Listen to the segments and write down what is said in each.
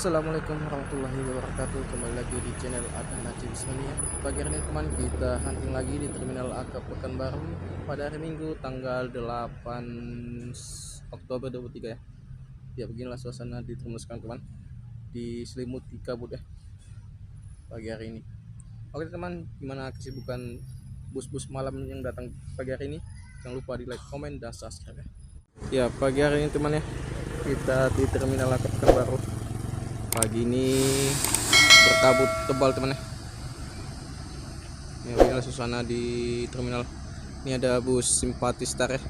Assalamualaikum warahmatullahi wabarakatuh. Kembali lagi di channel Adnan Najib Ismania. Pagi hari ini teman, kita hunting lagi di Terminal AK Pekanbaru pada hari Minggu tanggal 8 Oktober 2023 ya. Ya beginilah suasana di terminal sekarang teman, diselimuti kabut ya pagi hari ini. Oke teman, gimana kesibukan bus-bus malam yang datang pagi hari ini? Jangan lupa di like, komen, dan subscribe ya. Ya pagi hari ini teman ya, kita di Terminal AK Pekanbaru. Pagi ini berkabut tebal teman ya. Ini adalah suasana di terminal. Ini ada bus Simpati Star ya.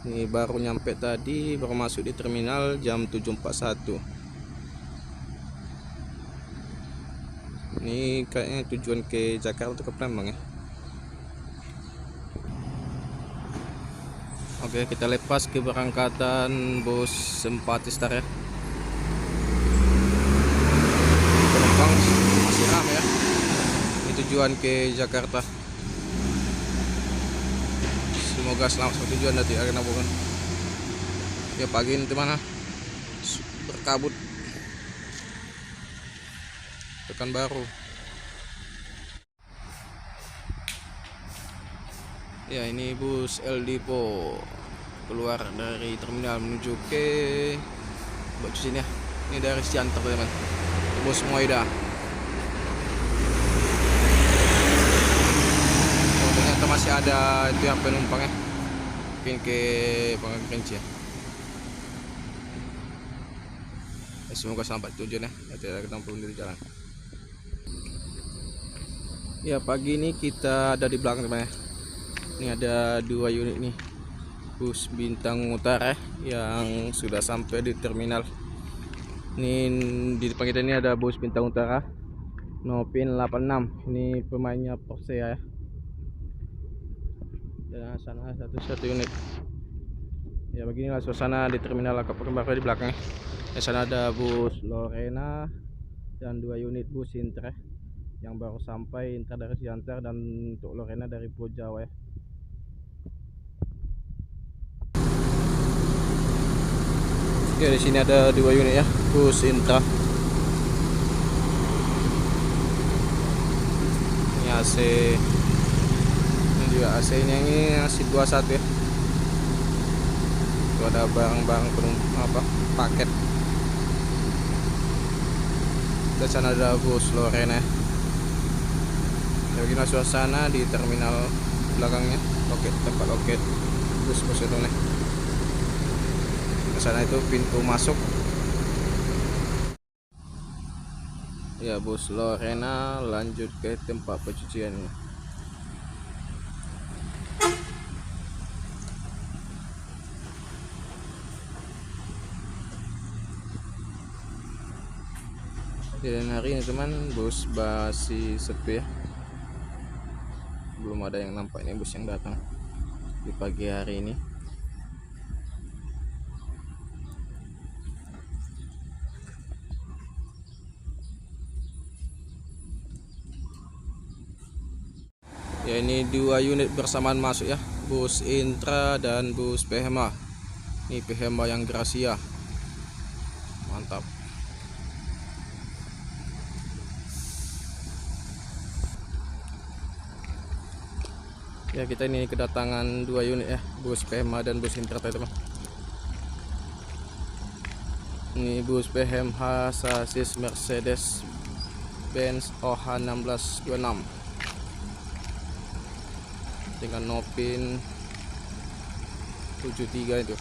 Ini baru nyampe tadi, baru masuk di terminal jam 7.41. Ini kayaknya tujuan ke Jakarta atau ke Palembang ya. Oke, kita lepas keberangkatan bus Simpati Star ya. Penumpang masih ramai ya. Ini tujuan ke Jakarta. Semoga selamat sampai tujuan nanti akan bukan. Ya pagi ini teman berkabut Pekanbaru. Ya ini bus El Dipo keluar dari terminal menuju ke sini ya. Ini dari Siantar teman, bus Moida. Oh, ternyata masih ada itu yang penumpang ya, mungkin ke Pangkal Kerinci ya. Semoga sampai tujuan ya, tidak ketemu di jalan. Ya pagi ini kita ada di belakang teman ya. Ini ada 2 unit nih bus Bintang Utara yang sudah sampai di terminal. Ini di depan kita ini ada bus Bintang Utara Nopin 86. Ini pemainnya Persea ya. Dan sana satu unit. Ya beginilah suasana di terminal AK Pekanbaru di belakang. Di sana ada bus Lorena dan 2 unit bus Intra yang baru sampai, Intra dari Siantar dan untuk Lorena dari Pulau Jawa ya. Ya di sini ada 2 unit ya bus Intra. Ini AC, ini juga AC nya ini AC 21 ya. Itu ada barang-barang penumpang paket. Di sana ada bus Lorena. Beginilah suasana di terminal belakangnya, tempat loket bus-bus itu nih. Ke sana itu pintu masuk. Ya bus Lorena lanjut ke tempat pencucian ini. Dan hari ini teman, bus masih sepi ya. Belum ada yang nampak ini bus yang datang di pagi hari ini. Ya ini 2 unit bersamaan masuk ya, bus Intra dan bus PHMA. Ini PHMA yang Gracia, mantap. Ya kita ini kedatangan 2 unit ya, bus PHMA dan bus Intra teman. Ini bus PHMA sasis Mercedes Benz OH 1626 dengan Nopin 73 itu.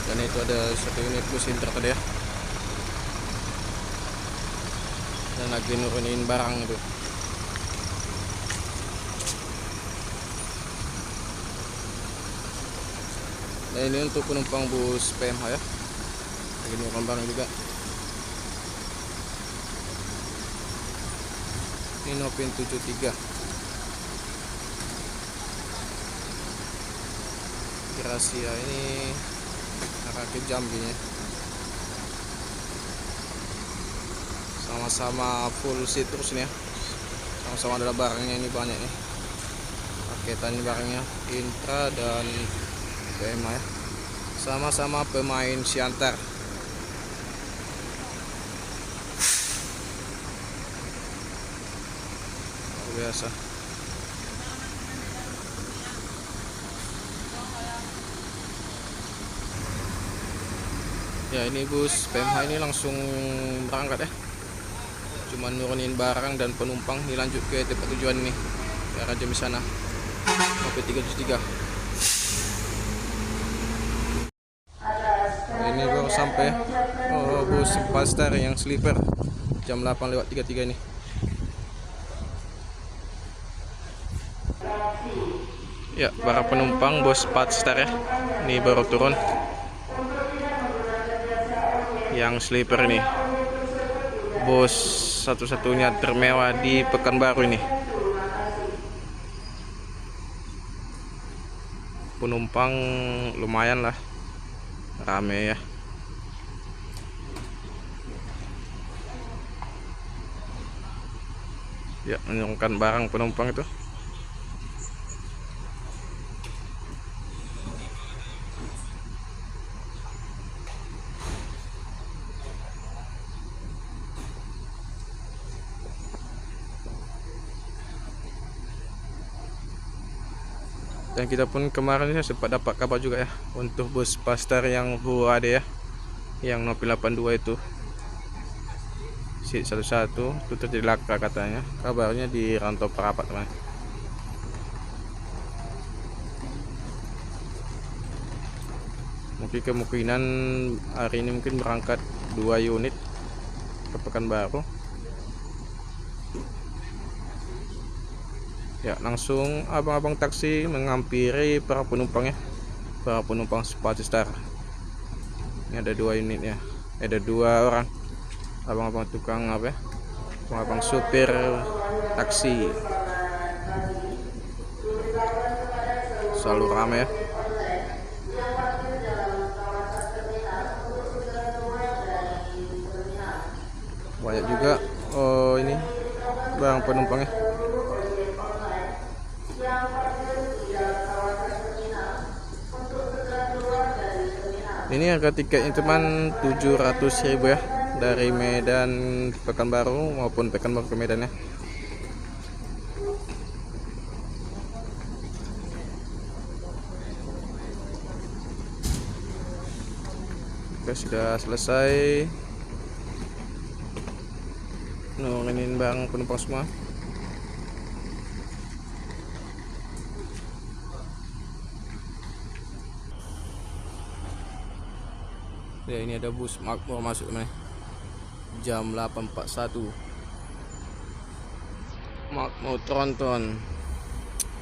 Dan itu ada 1 unit bus Intra tadi ya, dan lagi nurunin barang itu. Dan ini untuk penumpang bus PMH ya, lagi nurunin barang juga. Ini Nopin 73 Gracia, ini arah ke Jambi ya. sama-sama full seat terus nih ya, sama-sama ada barangnya ini banyak nih paketan ini barangnya Intra dan PMA ya, sama-sama pemain Siantar. Luar biasa. Ya, ini bus PMH ini langsung berangkat ya, cuman nurunin barang dan penumpang dilanjut ke tempat tujuan ini ke arah jam sana OP373. Ini baru sampai bus Pastar yang sleeper jam 8:33 ini. Ya, para penumpang bus Pastar ya, ini baru turun yang sleeper ini, bus satu-satunya termewah di Pekanbaru ini. Penumpang lumayan lah, rame ya. Ya, menurunkan barang penumpang itu. Dan kita pun kemarin ya sempat dapat kabar juga ya untuk bus Pastar yang ada ya, yang Nopi 82 itu seat 11 itu terjadi laka katanya, kabarnya di Rantau Perapat teman. Mungkin kemungkinan hari ini mungkin berangkat 2 unit ke Pekanbaru. Ya, langsung abang-abang taksi menghampiri para penumpang ya, para penumpang Pastar. Ini ada 2 unitnya, ada 2 orang abang-abang tukang apa ya, abang supir taksi. Selalu ramai ya. Banyak juga ini barang penumpangnya. Ini harga tiketnya cuman 700.000 ya, dari Medan Pekanbaru maupun Pekanbaru ke Medan ya. Oke, sudah selesai nurunin barang penumpang semua. Ya, ini ada bus Makmur masuk nih jam 8.41, Makmur Tronton.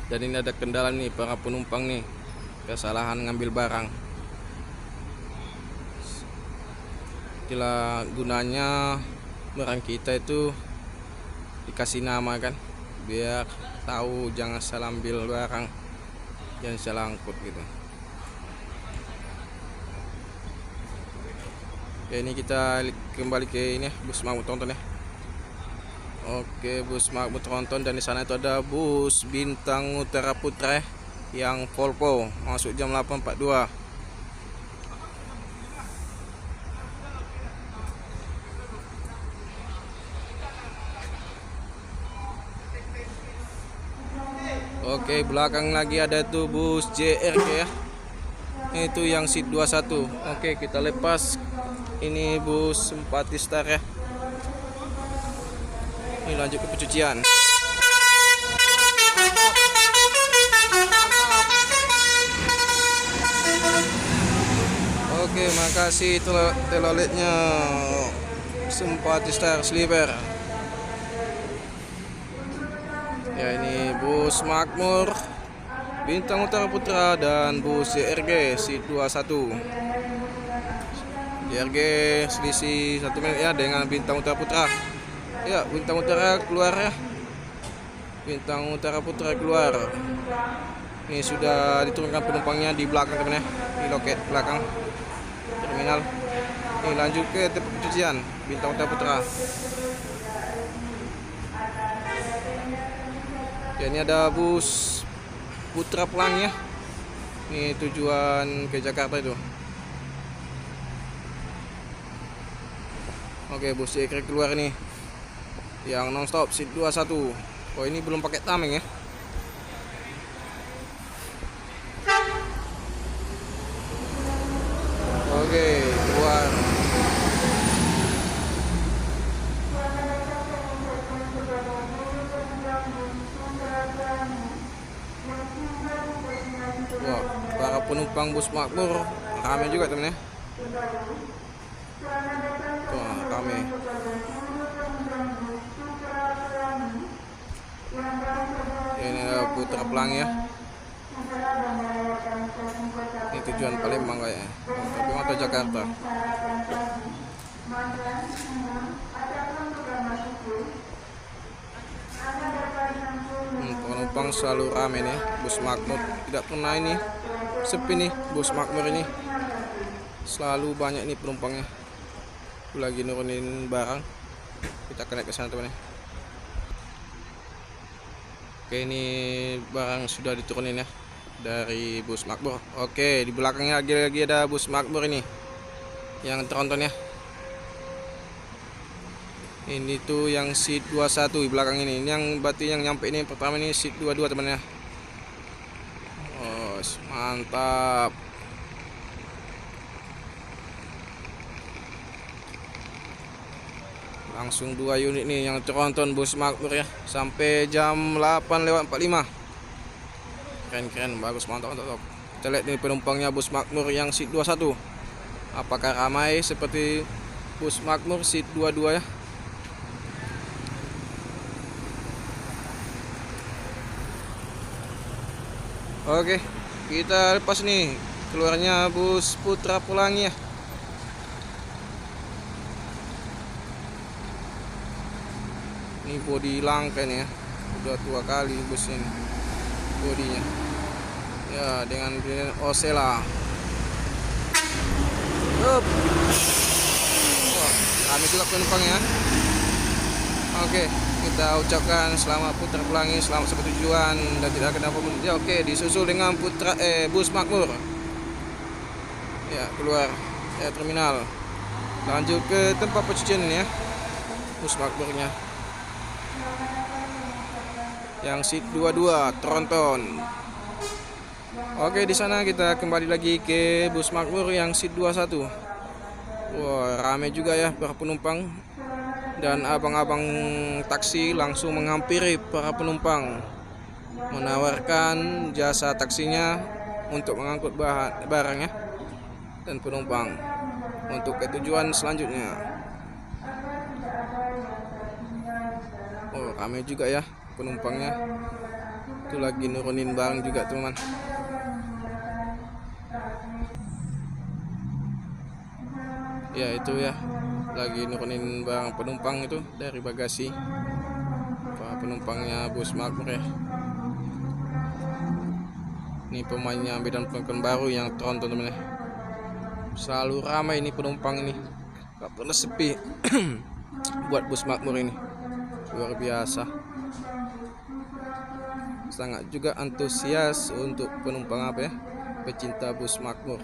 Dan ini ada kendala nih para penumpang nih, kesalahan ngambil barang. Itulah gunanya barang kita itu dikasih nama kan, biar tahu jangan salah ambil barang, jangan salah angkut gitu. Ya, ini kita kembali ke ini bus Makmur Tronton ya. Oke, bus Makmur Tronton, dan di sana itu ada bus Bintang Utara Putra yang Volvo masuk jam 8.42. Oke, belakang lagi ada tuh bus JRG ya. Itu yang seat 21. Oke, kita lepas. Ini bus Pastar ya. Ini lanjut ke pencucian. Oke, makasih teloletnya Pastar sleeper. Ya, ini bus Makmur Bintang Utara Putra dan bus JRG seat 21. JRG selisih 1 menit ya dengan Bintang Utara Putra. Ya, Bintang Utara keluar ya. Bintang Utara Putra keluar. Ini sudah diturunkan penumpangnya di belakang teman ya, di loket belakang terminal. Ini lanjut ke tempat pencucian Bintang Hotel Putra. Ya, ini ada bus Putra Pelangi ya. Ini tujuan ke Jakarta itu. Oke, bus Ekre keluar nih. Yang nonstop seat 21. Oh, ini belum pakai tameng ya. Oke, keluar. Wah, para penumpang bus Makmur ramai juga temen ya. Wah, ramai. Ini ada Putra Pelangi ya. Ini tujuan Palembang kayaknya. Tapi atau Jakarta. Penumpang selalu ramai nih. Bus Makmur tidak pernah ini sepi nih. Bus Makmur ini selalu banyak nih penumpangnya. Aku lagi nurunin barang. Kita akan naik ke sana teman-teman. Oke, ini barang sudah diturunin ya dari bus Makmur. Oke, di belakangnya lagi ada bus Makmur ini yang tronton ya. Ini tuh yang seat 21 di belakang ini. Ini yang berarti yang nyampe ini pertama ini seat 22 teman ya. Oh, mantap. Langsung 2 unit nih yang tronton bus Makmur ya. Sampai jam 8:45. Keren, bagus, mantap. Kita lihat nih penumpangnya bus Makmur yang seat 21. Apakah ramai seperti bus Makmur seat 22 ya? Oke, kita lepas nih keluarnya bus Putra Pelangi ya. Ini bodi langka nih ya. Udah tua kali bus ini bodinya. Ya, dengan Osela. Wah, kami juga penumpangnya. Oke, kita ucapkan selamat Putra Pelangi, selamat sampai tujuan dan tidak akan apa-apa. Ya, oke, disusul dengan bus Makmur. Ya, keluar ya terminal. Lanjut ke tempat pencucian ini ya. Bus Makmurnya. Yang seat 22 tronton. Oke, di sana kita kembali lagi ke bus Makmur yang seat 21. Wah, ramai juga ya para penumpang. Dan abang-abang taksi langsung menghampiri para penumpang, menawarkan jasa taksinya untuk mengangkut barang ya dan penumpang untuk ke tujuan selanjutnya. Oh, ramai juga ya penumpangnya. Itu lagi nurunin barang juga teman. Ya, itu ya, lagi nurunin barang penumpang itu dari bagasi para penumpangnya bus Makmur ya. Ini pemainnya Medan Pekanbaru yang tronton teman ya. Selalu ramai ini penumpang ini, gak pernah sepi. Buat bus Makmur ini luar biasa, sangat juga antusias untuk penumpang apa ya, pecinta bus Makmur.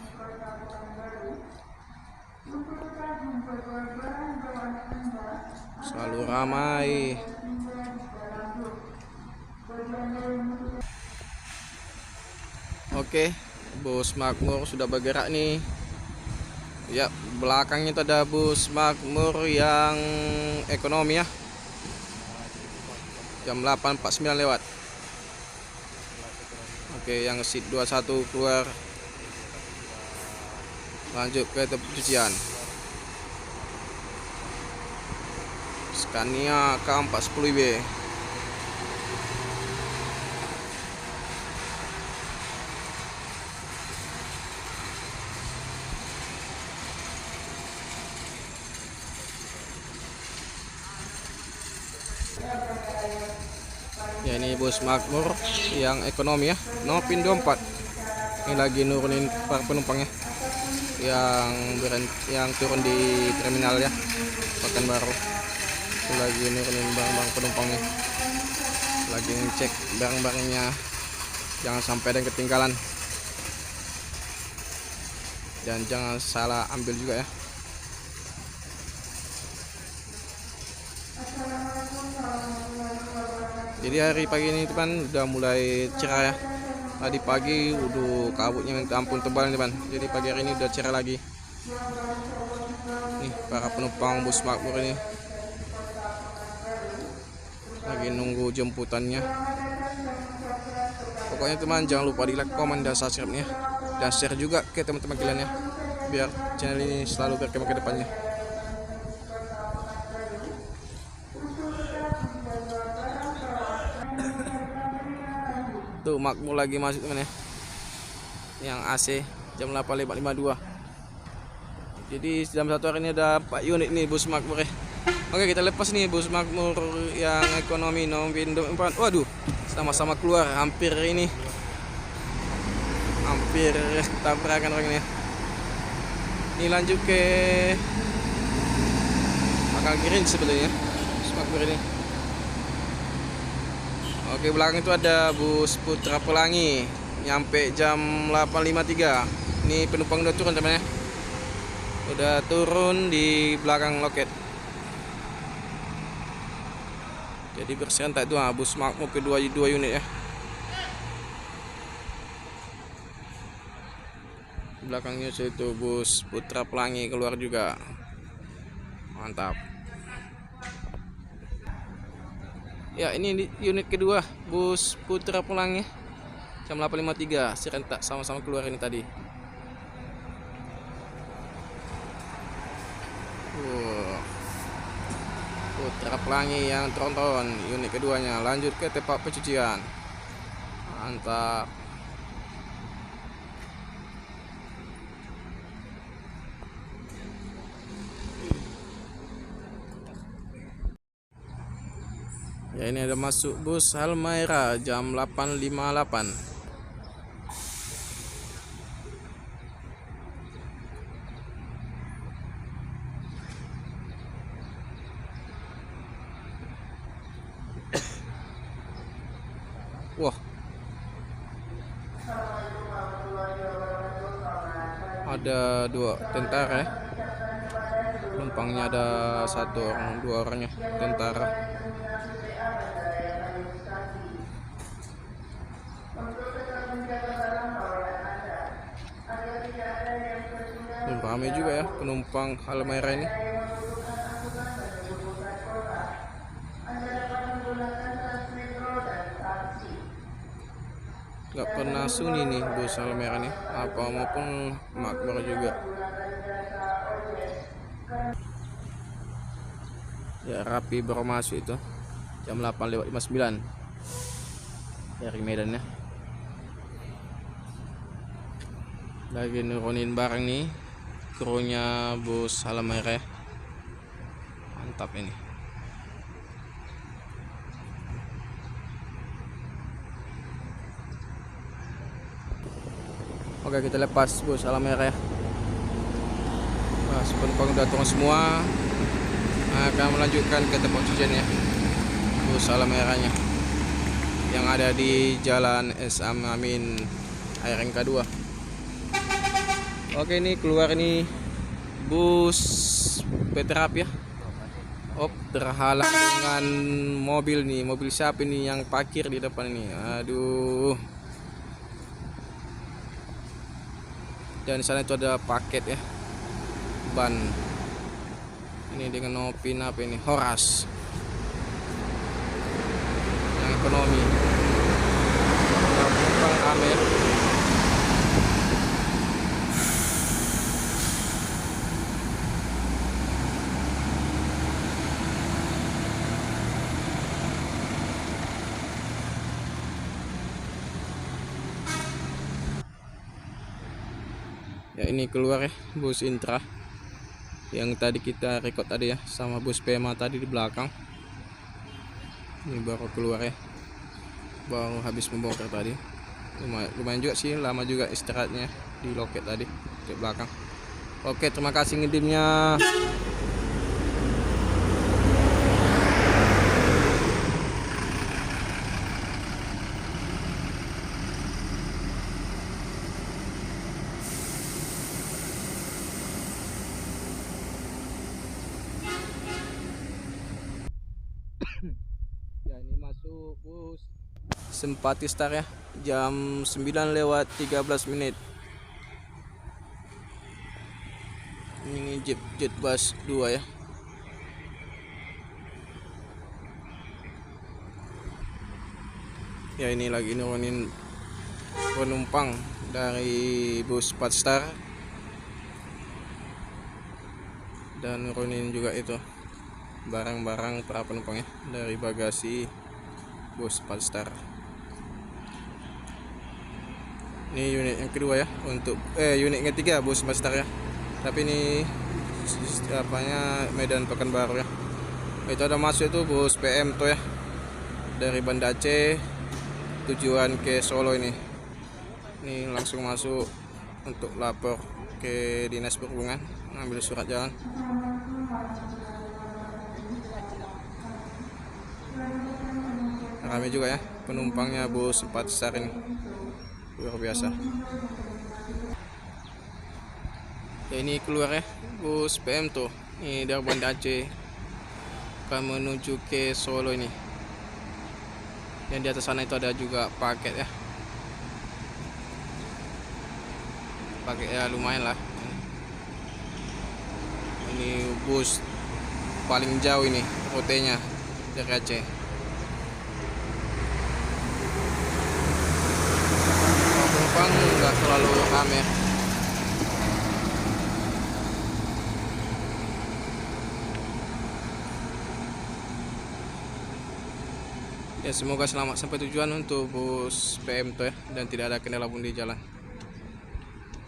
Selalu ramai. Oke, bus Makmur sudah bergerak nih. Ya, belakangnya itu ada bus Makmur yang ekonomi ya. Jam 8:49 lewat. Oke, yang seat 21 keluar. Lanjut ke tempat pencucian. Scania K410IB. Ya, ini bus Makmur yang ekonomi ya, Novin 24. Ini lagi nurunin para penumpangnya. yang turun di terminal ya Pekanbaru. Itu lagi nurunin barang-barang penumpangnya, lagi ngecek barang-barangnya jangan sampai ada yang ketinggalan dan jangan salah ambil juga ya. Jadi hari pagi ini teman udah mulai cerah ya. Tadi pagi udah kabutnya minta ampun tebal teman. Jadi pagi hari ini udah cerah lagi. Nih para penumpang bus makmur ini lagi nunggu jemputannya. Pokoknya teman jangan lupa di like, komen, dan subscribe-nya, dan share juga ke teman-teman kalian ya, biar channel ini selalu berkembang ke depannya. Tuh Makmur lagi masuk teman ya, yang AC jam 8.52. Jadi dalam satu hari ini ada 4 unit nih bus Makmur ya. Oke, kita lepas nih bus Makmur yang ekonomi nomor 4. Waduh, sama-sama keluar, hampir tabrakan orang ini. Ini lanjut ke Makal Giring sebetulnya bus Makmur ini. Oke, belakang itu ada bus Putra Pelangi nyampe jam 8.53. Ini penumpang udah turun teman ya, udah turun di belakang loket. Jadi berserentak itu bus Makmur kedua 2 unit ya. Belakangnya itu bus Putra Pelangi keluar juga. Mantap. Ya, ini unit kedua bus Putra Pelangi jam 8.53 serentak sama-sama keluar ini tadi. Putra Pelangi yang tronton unit keduanya lanjut ke tempat pencucian. Mantap. Ya, ini ada masuk bus Halmahera jam 8.58. Wah, ada 2 tentara ya. Penumpangnya ada 1 orang, 2 orangnya tentara. Ramai juga ya penumpang Halmahera ini. Gak pernah sunyi nih bus Halmahera nih, apa maupun Makmur juga. Ya, rapi baru masuk itu jam 8.59 dari Medan ya. Lagi nurunin barang nih krunya bus Halmahera. Mantap ini. Oke, kita lepas bus Halmahera ya. Nah, penumpang udah turun semua, akan melanjutkan ke tempat cucian ya bus Halmaheranya yang ada di Jalan S. Amin ARMK 2. Oke, ini keluar nih bus Petrap ya. Terhalang dengan mobil nih. Mobil siapa ini yang parkir di depan ini? Aduh. Dan di sana itu ada paket ya, ban. Ini dengan Opin apa ini? Horas. Yang ekonomi. Bang Amer. Ya, ini keluar ya bus Intra yang tadi kita record tadi ya, sama bus Pema tadi di belakang. Ini baru keluar ya, baru habis membongkar tadi. Lumayan juga sih, lama juga istirahatnya di loket tadi di belakang. Oke, terima kasih ngidimnya. Ya, ini masuk bus Simpati Star ya, jam 9:13. Ini jet bus 2 ya. Ya, ini lagi nurunin penumpang dari bus Simpati Star dan nurunin juga itu barang-barang para penumpangnya dari bagasi bus Simpati Star. Ini unit yang kedua ya, untuk unit ketiga bus Simpati Star ya. Tapi ini apanya Medan Pekanbaru ya. Itu ada masuk itu bus PM tuh ya, dari Banda Aceh tujuan ke Solo ini. Ini langsung masuk untuk lapor ke Dinas Perhubungan, ngambil surat jalan. Ramai juga ya penumpangnya bus Simpati Star ini, luar biasa. Ya, ini keluar ya bus PM tuh, ini dari Banda Aceh akan menuju ke Solo ini. Dan di atas sana itu ada juga paket ya, paket ya lumayan lah. Ini bus paling jauh ini rutenya dari Aceh. Penumpang nggak terlalu ramai. Ya, semoga selamat sampai tujuan untuk bus PM tuh ya, dan tidak ada kendala pun di jalan.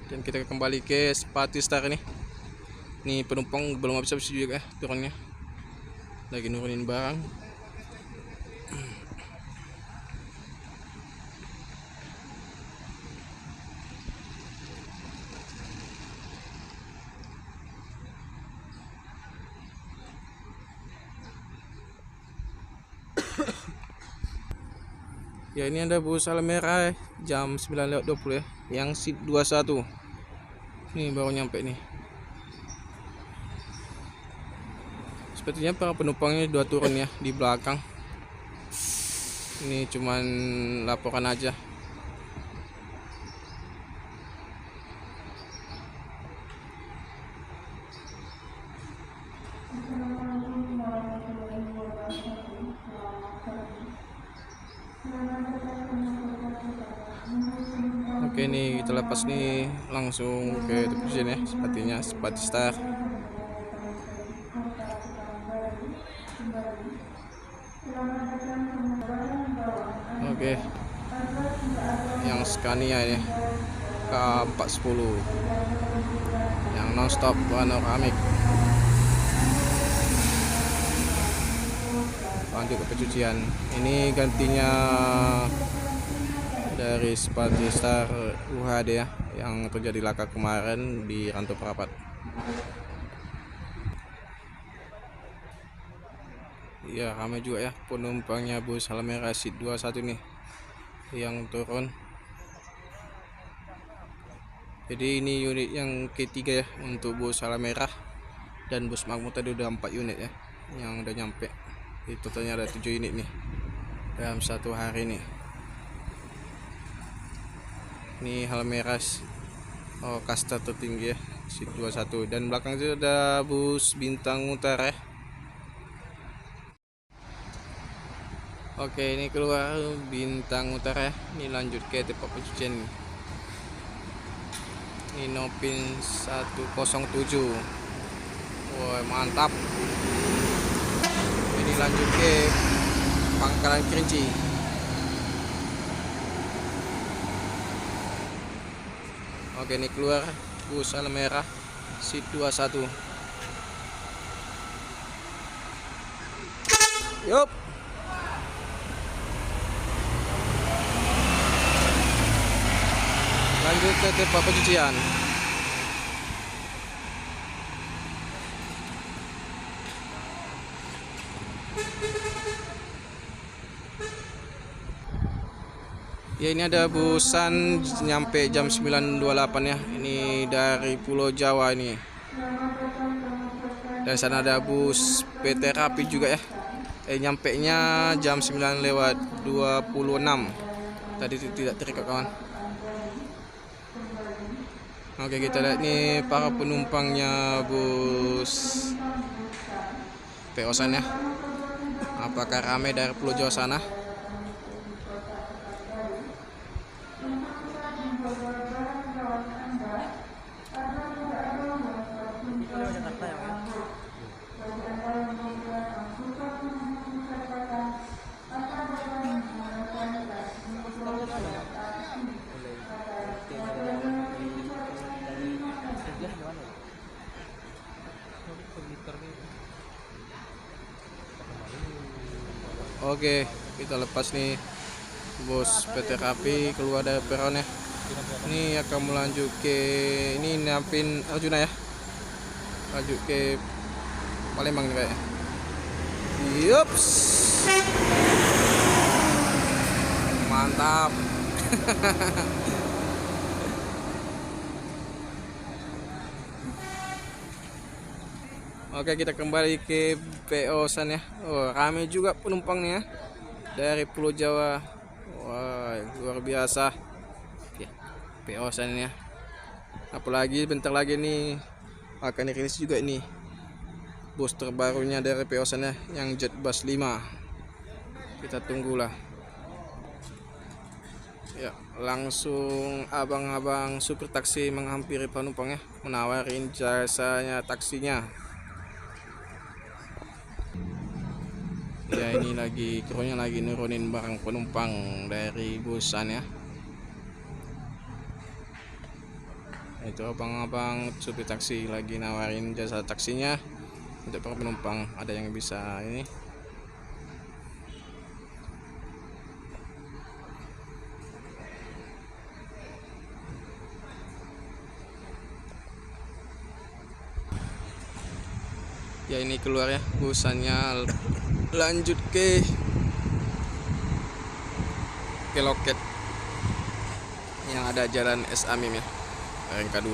Dan kita kembali ke Simpati Star ini. Ini penumpang belum habis juga ya turunnya, lagi nurunin barang. Ya, ini ada bus Alamera jam 9:20 ya, yang seat 21. Ini baru nyampe nih. Sepertinya para penumpangnya dua turun ya di belakang. Ini cuman laporan aja. Oke, ini kita lepas nih langsung ke tujuan ya, sepertinya Simpati Star. Oke, yang Scania ini K410 yang nonstop panoramik. Lanjut ke pencucian. Ini gantinya dari Simpati Star UHD ya, yang terjadi laka kemarin di Rantau Perapat. Ya, ramai juga ya penumpangnya bus Alamera seat 21 nih yang turun. Jadi ini unit yang ketiga ya untuk bus Alamera, dan bus Makmur tadi udah 4 unit ya yang udah nyampe. Jadi totalnya ada 7 unit nih dalam satu hari nih. Ini Alamera kasta tertinggi ya, seat 21, dan belakang itu ada bus Bintang Utara ya. Oke, ini keluar Bintang Utara ya. Ini lanjut ke tempat pencucian. Ini Nopin 107. Wah, mantap. Ini lanjut ke Pangkalan Kerinci. Oke, ini keluar bus Alamera seat 21. Yup. Lanjut ke tempat pencucian. Ya, ini ada busan nyampe jam 9.28 ya. Ini dari Pulau Jawa ini. Dan sana ada bus PT Rapi juga ya. Nyampe nya jam 9:26. Tadi tidak terikat kawan. Oke, kita lihat nih para penumpangnya bus PO sana. Apakah ramai dari Pulau Jawa sana? Oke, kita lepas nih bus PT Rapi keluar dari peron ya. Ini akan melanjut ke ini Napin Arjuna ya. Lanjut ke Palembang nih kayaknya. Yups. Mantap. Oke, kita kembali ke PO sana ya. Oh, ramai juga penumpangnya dari Pulau Jawa. Wah, luar biasa. Oke, PO sana ya. Apalagi bentar lagi nih akan dirilis juga ini bus terbarunya dari PO sana yang Jetbus 5. Kita tunggulah. Ya, langsung abang-abang supir taksi menghampiri penumpang ya, menawarin jasanya taksinya. Ya, ini lagi krunya lagi nurunin barang penumpang dari busan ya. Itu abang-abang supir taksi lagi nawarin jasa taksinya untuk para penumpang. Ada yang bisa ini. Ya, ini keluar ya busannya, lanjut ke loket yang ada jalan S Amim ya, RK2.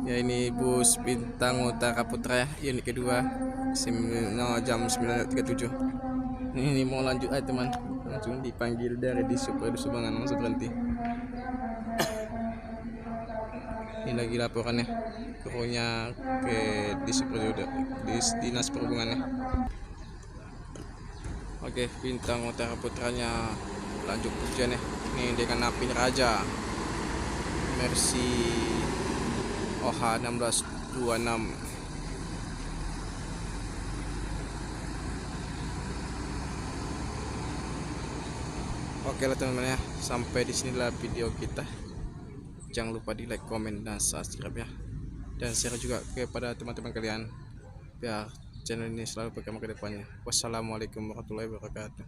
Ya, ini bus Bintang Utara Putra ya, unit kedua, jam 9.37. Ini mau lanjut aja teman, langsung dipanggil dari Disub Subangan, langsung berhenti. Ini lagi laporannya krunya ke Dinas Perhubungannya. Oke, Bintang Utara Putranya lanjut hujan ya. Ini dengan Napin Raja Mercy OH 1626. Oke lah teman-teman ya, sampai di sinilah video kita. Jangan lupa di like, komen, dan subscribe ya, dan share juga kepada teman-teman kalian biar channel ini selalu berkembang ke depannya. Wassalamualaikum warahmatullahi wabarakatuh.